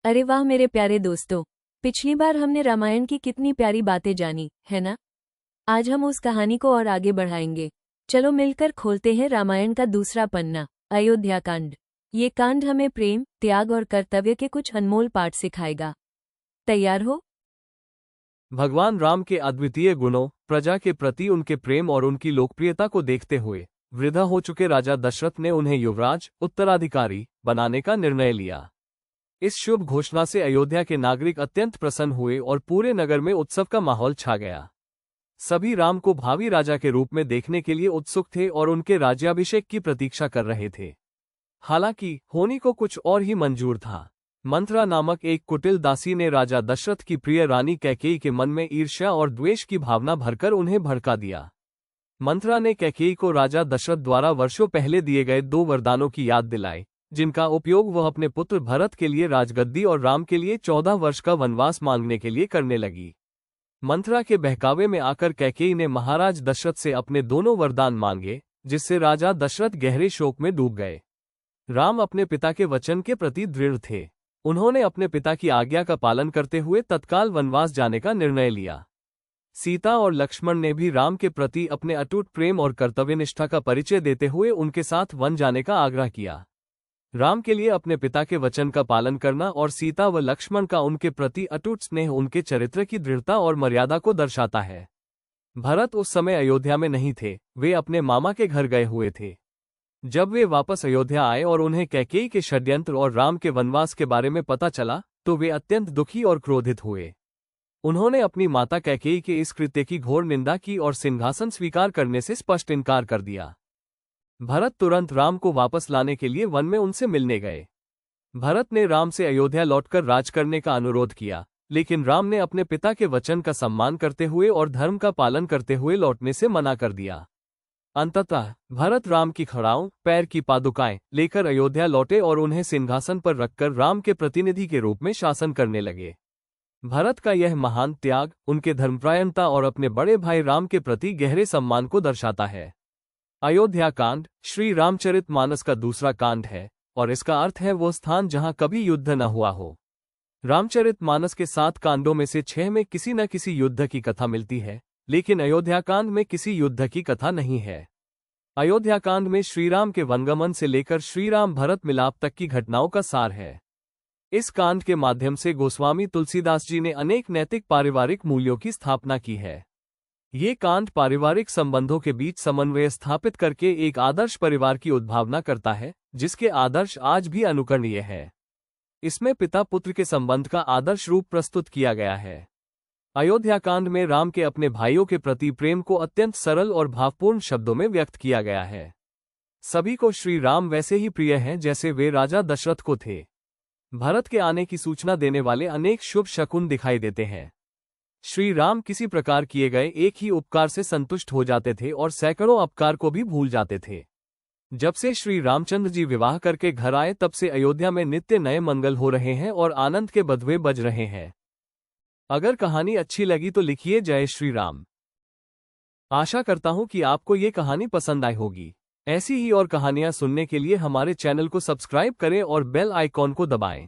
अरे वाह मेरे प्यारे दोस्तों, पिछली बार हमने रामायण की कितनी प्यारी बातें जानी, है ना। आज हम उस कहानी को और आगे बढ़ाएंगे। चलो मिलकर खोलते हैं रामायण का दूसरा पन्ना, अयोध्या कांड। ये कांड हमें प्रेम, त्याग और कर्तव्य के कुछ अनमोल पाठ सिखाएगा। तैयार हो? भगवान राम के अद्वितीय गुणों, प्रजा के प्रति उनके प्रेम और उनकी लोकप्रियता को देखते हुए वृद्ध हो चुके राजा दशरथ ने उन्हें युवराज, उत्तराधिकारी बनाने का निर्णय लिया। इस शुभ घोषणा से अयोध्या के नागरिक अत्यंत प्रसन्न हुए और पूरे नगर में उत्सव का माहौल छा गया। सभी राम को भावी राजा के रूप में देखने के लिए उत्सुक थे और उनके राज्याभिषेक की प्रतीक्षा कर रहे थे। हालांकि होनी को कुछ और ही मंजूर था। मंत्रा नामक एक कुटिल दासी ने राजा दशरथ की प्रिय रानी कैकेयी के मन में ईर्ष्या और द्वेष की भावना भरकर उन्हें भड़का दिया। मंत्रा ने कैकेयी को राजा दशरथ द्वारा वर्षों पहले दिए गए 2 वरदानों की याद दिलाई, जिनका उपयोग वह अपने पुत्र भरत के लिए राजगद्दी और राम के लिए 14 वर्ष का वनवास मांगने के लिए करने लगी। मंत्रा के बहकावे में आकर कैकेयी ने महाराज दशरथ से अपने दोनों वरदान मांगे, जिससे राजा दशरथ गहरे शोक में डूब गए। राम अपने पिता के वचन के प्रति दृढ़ थे। उन्होंने अपने पिता की आज्ञा का पालन करते हुए तत्काल वनवास जाने का निर्णय लिया। सीता और लक्ष्मण ने भी राम के प्रति अपने अटूट प्रेम और कर्तव्यनिष्ठा का परिचय देते हुए उनके साथ वन जाने का आग्रह किया। राम के लिए अपने पिता के वचन का पालन करना और सीता व लक्ष्मण का उनके प्रति अटूट स्नेह उनके चरित्र की दृढ़ता और मर्यादा को दर्शाता है। भरत उस समय अयोध्या में नहीं थे, वे अपने मामा के घर गए हुए थे। जब वे वापस अयोध्या आए और उन्हें कैकेयी के षड्यंत्र और राम के वनवास के बारे में पता चला, तो वे अत्यंत दुखी और क्रोधित हुए। उन्होंने अपनी माता कैकेयी के इस कृत्य की घोर निंदा की और सिंहासन स्वीकार करने से स्पष्ट इनकार कर दिया। भरत तुरंत राम को वापस लाने के लिए वन में उनसे मिलने गए। भरत ने राम से अयोध्या लौटकर राज करने का अनुरोध किया, लेकिन राम ने अपने पिता के वचन का सम्मान करते हुए और धर्म का पालन करते हुए लौटने से मना कर दिया। अंततः भरत राम की खड़ाओं, पैर की पादुकाएं लेकर अयोध्या लौटे और उन्हें सिंहासन पर रखकर राम के प्रतिनिधि के रूप में शासन करने लगे। भरत का यह महान त्याग उनके धर्मपरायणता और अपने बड़े भाई राम के प्रति गहरे सम्मान को दर्शाता है। अयोध्या कांड श्री रामचरितमानस का दूसरा कांड है और इसका अर्थ है वो स्थान जहां कभी युद्ध न हुआ हो। रामचरितमानस के 7 कांडों में से 6 में किसी न किसी युद्ध की कथा मिलती है, लेकिन अयोध्या कांड में किसी युद्ध की कथा नहीं है। अयोध्या कांड में श्रीराम के वनगमन से लेकर श्रीराम भरत मिलाप तक की घटनाओं का सार है। इस कांड के माध्यम से गोस्वामी तुलसीदास जी ने अनेक नैतिक पारिवारिक मूल्यों की स्थापना की है। ये कांड पारिवारिक संबंधों के बीच समन्वय स्थापित करके एक आदर्श परिवार की उद्भावना करता है, जिसके आदर्श आज भी अनुकरणीय है। इसमें पिता पुत्र के संबंध का आदर्श रूप प्रस्तुत किया गया है। अयोध्या कांड में राम के अपने भाइयों के प्रति प्रेम को अत्यंत सरल और भावपूर्ण शब्दों में व्यक्त किया गया है। सभी को श्री राम वैसे ही प्रिय हैं जैसे वे राजा दशरथ को थे। भरत के आने की सूचना देने वाले अनेक शुभ शकुन दिखाई देते हैं। श्री राम किसी प्रकार किए गए एक ही उपकार से संतुष्ट हो जाते थे और सैकड़ों अपकार को भी भूल जाते थे। जब से श्री रामचंद्र जी विवाह करके घर आए तब से अयोध्या में नित्य नए मंगल हो रहे हैं और आनंद के बधवे बज रहे हैं। अगर कहानी अच्छी लगी तो लिखिए जय श्री राम। आशा करता हूं कि आपको ये कहानी पसंद आई होगी। ऐसी ही और कहानियां सुनने के लिए हमारे चैनल को सब्सक्राइब करें और बेल आइकॉन को दबाएं।